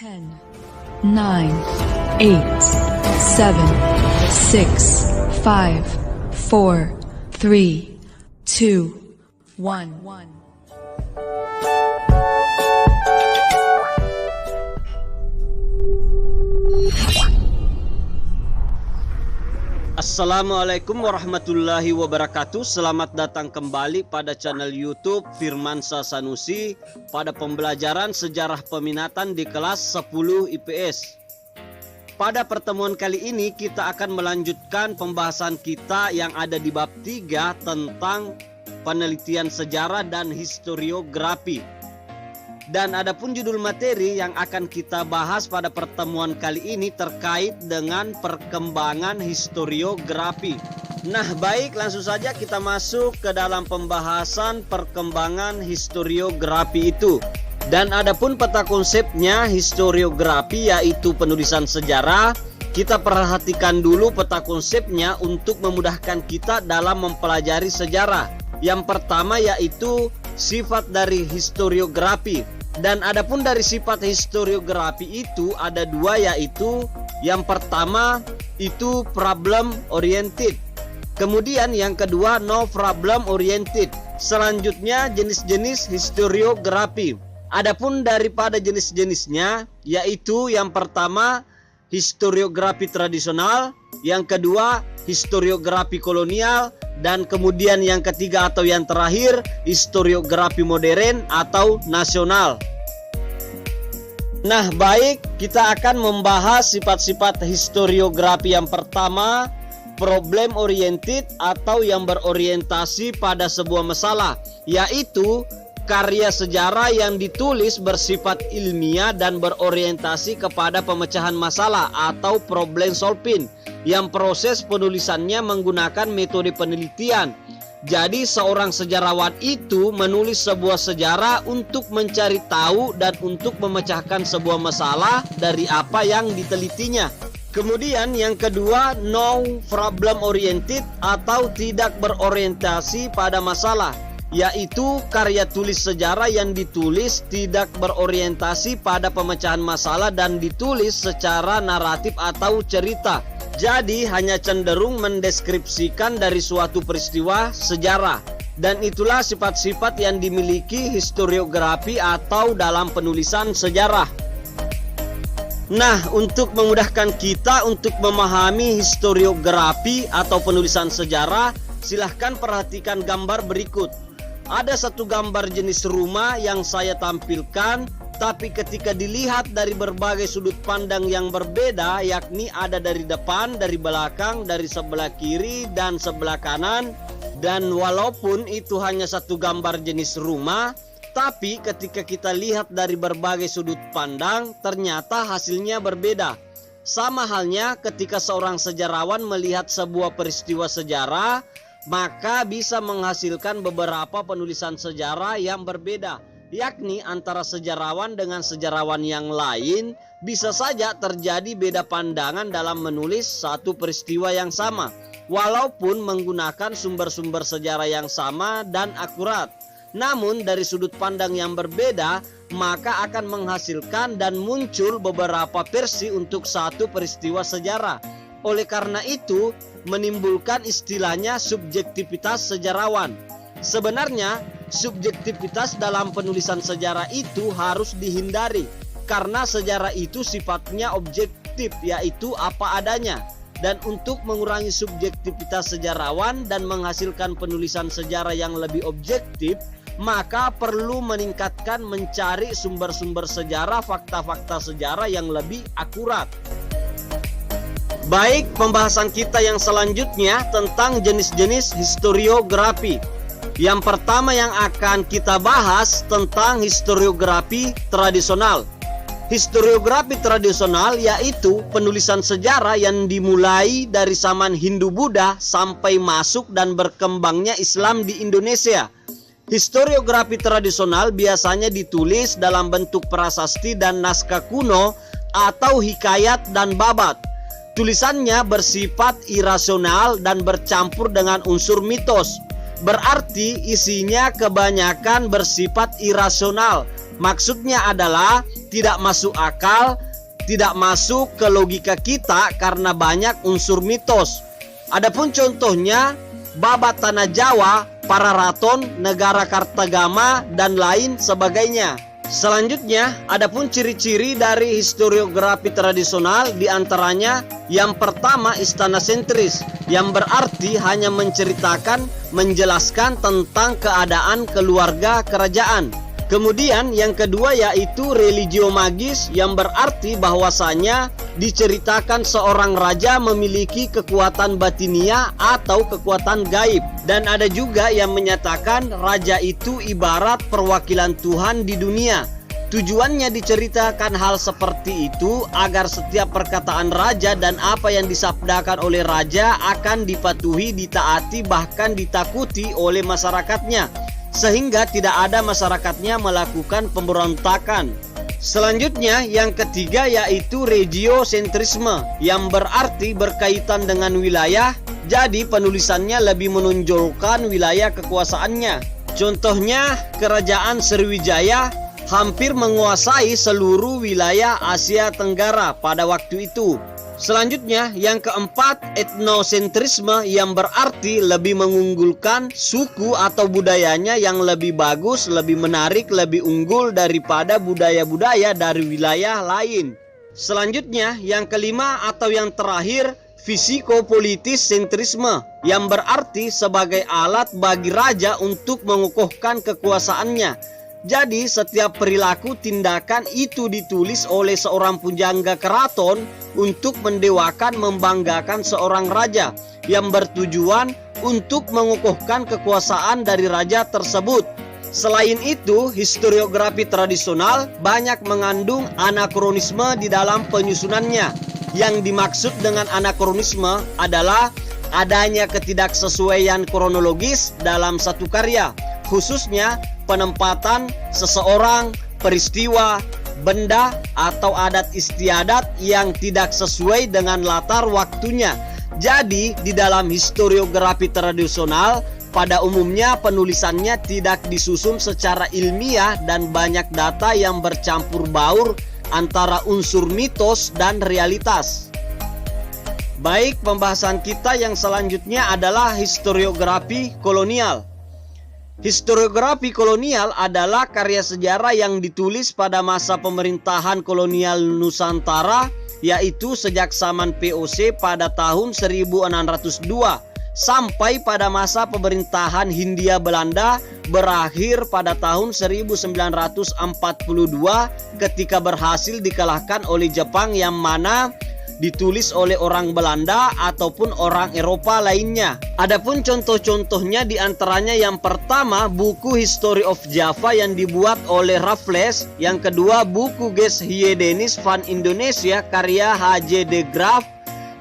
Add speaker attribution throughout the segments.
Speaker 1: 10, 9, 8, 7, 6, 5, 4, 3, 2, 1.
Speaker 2: Assalamualaikum warahmatullahi wabarakatuh. Selamat datang kembali pada channel YouTube Firmansyah Sanusi pada pembelajaran sejarah peminatan di kelas 10 IPS. Pada pertemuan kali ini kita akan melanjutkan pembahasan kita yang ada di bab 3 tentang penelitian sejarah dan historiografi. Dan adapun judul materi yang akan kita bahas pada pertemuan kali ini terkait dengan perkembangan historiografi. Nah, baik, langsung saja kita masuk ke dalam pembahasan perkembangan historiografi itu. Dan adapun peta konsepnya historiografi yaitu penulisan sejarah. Kita perhatikan dulu peta konsepnya untuk memudahkan kita dalam mempelajari sejarah. Yang pertama yaitu sifat dari historiografi. Dan adapun dari sifat historiografi itu ada dua, yaitu yang pertama itu problem oriented. Kemudian yang kedua no problem oriented. Selanjutnya jenis-jenis historiografi. Adapun daripada jenis-jenisnya yaitu yang pertama historiografi tradisional, yang kedua historiografi kolonial, dan kemudian yang ketiga atau yang terakhir historiografi modern atau nasional. Nah, baik, kita akan membahas sifat-sifat historiografi. Yang pertama, problem oriented atau yang berorientasi pada sebuah masalah, yaitu karya sejarah yang ditulis bersifat ilmiah dan berorientasi kepada pemecahan masalah atau problem solving, yang proses penulisannya menggunakan metode penelitian. Jadi seorang sejarawan itu menulis sebuah sejarah untuk mencari tahu dan untuk memecahkan sebuah masalah dari apa yang ditelitinya. Kemudian yang kedua, no problem oriented atau tidak berorientasi pada masalah, yaitu karya tulis sejarah yang ditulis tidak berorientasi pada pemecahan masalah dan ditulis secara naratif atau cerita. Jadi hanya cenderung mendeskripsikan dari suatu peristiwa sejarah. Dan itulah sifat-sifat yang dimiliki historiografi atau dalam penulisan sejarah. Nah, untuk memudahkan kita untuk memahami historiografi atau penulisan sejarah, silahkan perhatikan gambar berikut. Ada satu gambar jenis rumah yang saya tampilkan, tapi ketika dilihat dari berbagai sudut pandang yang berbeda, yakni ada dari depan, dari belakang, dari sebelah kiri, dan sebelah kanan. Dan walaupun itu hanya satu gambar jenis rumah, tapi ketika kita lihat dari berbagai sudut pandang, ternyata hasilnya berbeda. Sama halnya ketika seorang sejarawan melihat sebuah peristiwa sejarah, maka bisa menghasilkan beberapa penulisan sejarah yang berbeda, yakni antara sejarawan dengan sejarawan yang lain bisa saja terjadi beda pandangan dalam menulis satu peristiwa yang sama, walaupun menggunakan sumber-sumber sejarah yang sama dan akurat. Namun dari sudut pandang yang berbeda, maka akan menghasilkan dan muncul beberapa versi untuk satu peristiwa sejarah. Oleh karena itu, menimbulkan istilahnya subjektivitas sejarawan. Sebenarnya, subjektivitas dalam penulisan sejarah itu harus dihindari, karena sejarah itu sifatnya objektif, yaitu apa adanya. Dan untuk mengurangi subjektivitas sejarawan dan menghasilkan penulisan sejarah yang lebih objektif, maka perlu meningkatkan mencari sumber-sumber sejarah, fakta-fakta sejarah yang lebih akurat. Baik, pembahasan kita yang selanjutnya tentang jenis-jenis historiografi. Yang pertama yang akan kita bahas tentang historiografi tradisional. Historiografi tradisional yaitu penulisan sejarah yang dimulai dari zaman Hindu-Buddha sampai masuk dan berkembangnya Islam di Indonesia. Historiografi tradisional biasanya ditulis dalam bentuk prasasti dan naskah kuno atau hikayat dan babat. Tulisannya bersifat irasional dan bercampur dengan unsur mitos. Berarti isinya kebanyakan bersifat irasional Maksudnya adalah tidak masuk akal, tidak masuk ke logika kita karena banyak unsur mitos. Adapun contohnya babat tanah Jawa, para raton, negara Kartagama, dan lain sebagainya. Selanjutnya, adapun ciri-ciri dari historiografi tradisional diantaranya yang pertama istana sentris, yang berarti hanya menceritakan, menjelaskan tentang keadaan keluarga kerajaan. Kemudian yang kedua yaitu religio magis, yang berarti bahwasanya diceritakan seorang raja memiliki kekuatan batinia atau kekuatan gaib. Dan ada juga yang menyatakan raja itu ibarat perwakilan Tuhan di dunia. Tujuannya diceritakan hal seperti itu agar setiap perkataan raja dan apa yang disabdakan oleh raja akan dipatuhi, ditaati, bahkan ditakuti oleh masyarakatnya, sehingga tidak ada masyarakatnya melakukan pemberontakan. Selanjutnya yang ketiga yaitu regiosentrisme, yang berarti berkaitan dengan wilayah. Jadi penulisannya lebih menonjolkan wilayah kekuasaannya. Contohnya kerajaan Sriwijaya hampir menguasai seluruh wilayah Asia Tenggara pada waktu itu. Selanjutnya yang keempat etnosentrisme, yang berarti lebih mengunggulkan suku atau budayanya yang lebih bagus, lebih menarik, lebih unggul daripada budaya-budaya dari wilayah lain. Selanjutnya yang kelima atau yang terakhir fisikopolitis sentrisme, yang berarti sebagai alat bagi raja untuk mengukuhkan kekuasaannya. Jadi setiap perilaku tindakan itu ditulis oleh seorang pujangga keraton untuk mendewakan, membanggakan seorang raja, yang bertujuan untuk mengukuhkan kekuasaan dari raja tersebut. Selain itu, historiografi tradisional banyak mengandung anakronisme di dalam penyusunannya. Yang dimaksud dengan anakronisme adalah adanya ketidaksesuaian kronologis dalam satu karya, khususnya penempatan seseorang, peristiwa, benda, atau adat istiadat yang tidak sesuai dengan latar waktunya. Jadi, di dalam historiografi tradisional, pada umumnya penulisannya tidak disusun secara ilmiah dan banyak data yang bercampur baur antara unsur mitos dan realitas. Baik, pembahasan kita yang selanjutnya adalah historiografi kolonial. Historiografi kolonial adalah karya sejarah yang ditulis pada masa pemerintahan kolonial Nusantara, yaitu sejak zaman VOC pada tahun 1602 sampai pada masa pemerintahan Hindia Belanda berakhir pada tahun 1942 ketika berhasil dikalahkan oleh Jepang, yang mana ditulis oleh orang Belanda ataupun orang Eropa lainnya. Adapun contoh-contohnya diantaranya yang pertama buku History of Java yang dibuat oleh Raffles, yang kedua buku Geschiedenis van Indonesia karya H.J. de Graaf,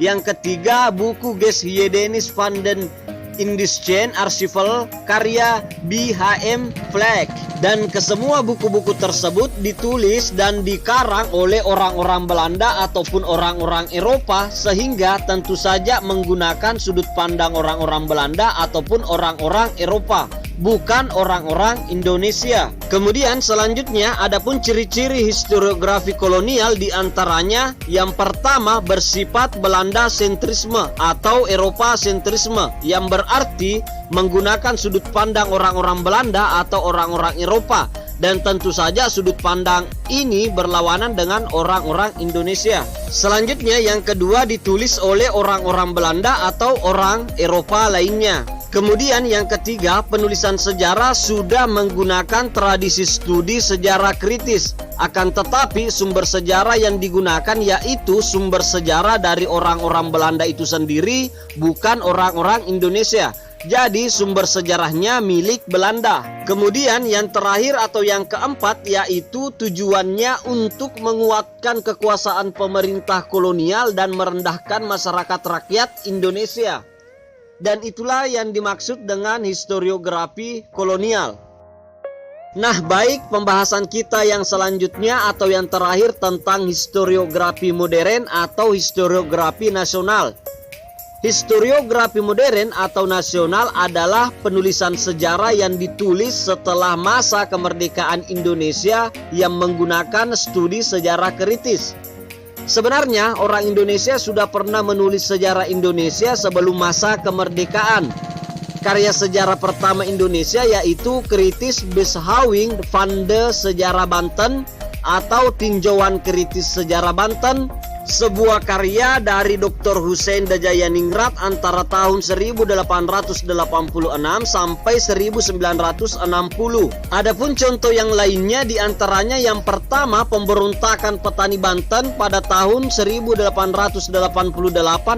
Speaker 2: yang ketiga buku Geschiedenis van den Indischen Archival karya B.H.M. Fleck. Dan kesemua buku-buku tersebut ditulis dan dikarang oleh orang-orang Belanda ataupun orang-orang Eropa, sehingga tentu saja menggunakan sudut pandang orang-orang Belanda ataupun orang-orang Eropa, bukan orang-orang Indonesia. Kemudian selanjutnya adapun ciri-ciri historiografi kolonial diantaranya yang pertama bersifat Belanda sentrisme atau Eropa sentrisme, yang berarti menggunakan sudut pandang orang-orang Belanda atau orang-orang Eropa, dan tentu saja sudut pandang ini berlawanan dengan orang-orang Indonesia. Selanjutnya yang kedua ditulis oleh orang-orang Belanda atau orang Eropa lainnya. Kemudian yang ketiga, penulisan sejarah sudah menggunakan tradisi studi sejarah kritis. Akan tetapi sumber sejarah yang digunakan yaitu sumber sejarah dari orang-orang Belanda itu sendiri, bukan orang-orang Indonesia. Jadi sumber sejarahnya milik Belanda. Kemudian yang terakhir atau yang keempat yaitu tujuannya untuk menguatkan kekuasaan pemerintah kolonial dan merendahkan masyarakat rakyat Indonesia. Dan itulah yang dimaksud dengan historiografi kolonial. Nah, baik, pembahasan kita yang selanjutnya atau yang terakhir tentang historiografi modern atau historiografi nasional. Historiografi modern atau nasional adalah penulisan sejarah yang ditulis setelah masa kemerdekaan Indonesia yang menggunakan studi sejarah kritis. Sebenarnya orang Indonesia sudah pernah menulis sejarah Indonesia sebelum masa kemerdekaan. Karya sejarah pertama Indonesia yaitu Kritis Beschouwing van de Sejarah Banten atau Tinjauan Kritis Sejarah Banten, sebuah karya dari Dr. Hussein Dajayaningrat antara tahun 1886 sampai 1960. Adapun contoh yang lainnya diantaranya yang pertama pemberontakan petani Banten pada tahun 1888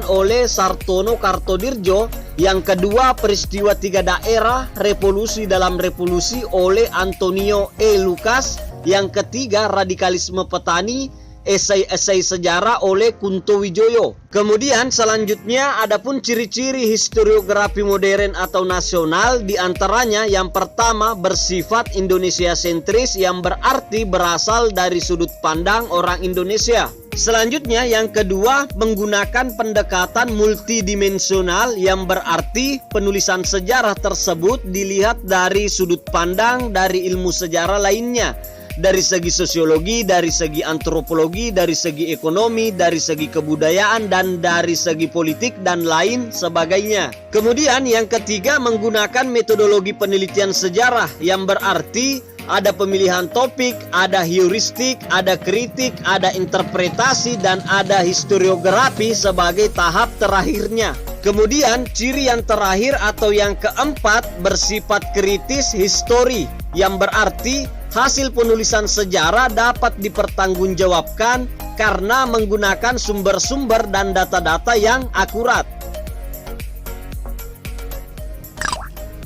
Speaker 2: oleh Sartono Kartodirjo, yang kedua peristiwa 3 daerah revolusi dalam revolusi oleh Antonio E. Lucas, yang ketiga radikalisme petani, esai-esai sejarah oleh Kunto Wijoyo. Kemudian selanjutnya adapun ciri-ciri historiografi modern atau nasional, diantaranya yang pertama bersifat Indonesia sentris yang berarti berasal dari sudut pandang orang Indonesia. Selanjutnya yang kedua menggunakan pendekatan multidimensional yang berarti penulisan sejarah tersebut dilihat dari sudut pandang dari ilmu sejarah lainnya, dari segi sosiologi, dari segi antropologi, dari segi ekonomi, dari segi kebudayaan, dan dari segi politik dan lain sebagainya. Kemudian yang ketiga menggunakan metodologi penelitian sejarah yang berarti ada pemilihan topik, ada heuristik, ada kritik, ada interpretasi, dan ada historiografi sebagai tahap terakhirnya. Kemudian ciri yang terakhir atau yang keempat bersifat kritis histori yang berarti hasil penulisan sejarah dapat dipertanggungjawabkan karena menggunakan sumber-sumber dan data-data yang akurat.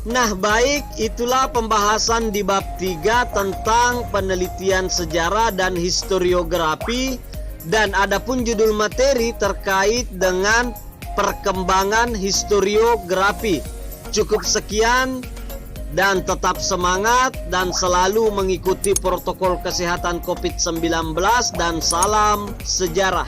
Speaker 2: Nah baik, itulah pembahasan di bab 3 tentang penelitian sejarah dan historiografi, dan adapun judul materi terkait dengan perkembangan historiografi. Cukup sekian. Dan tetap semangat dan selalu mengikuti protokol kesehatan COVID-19 dan salam sejarah.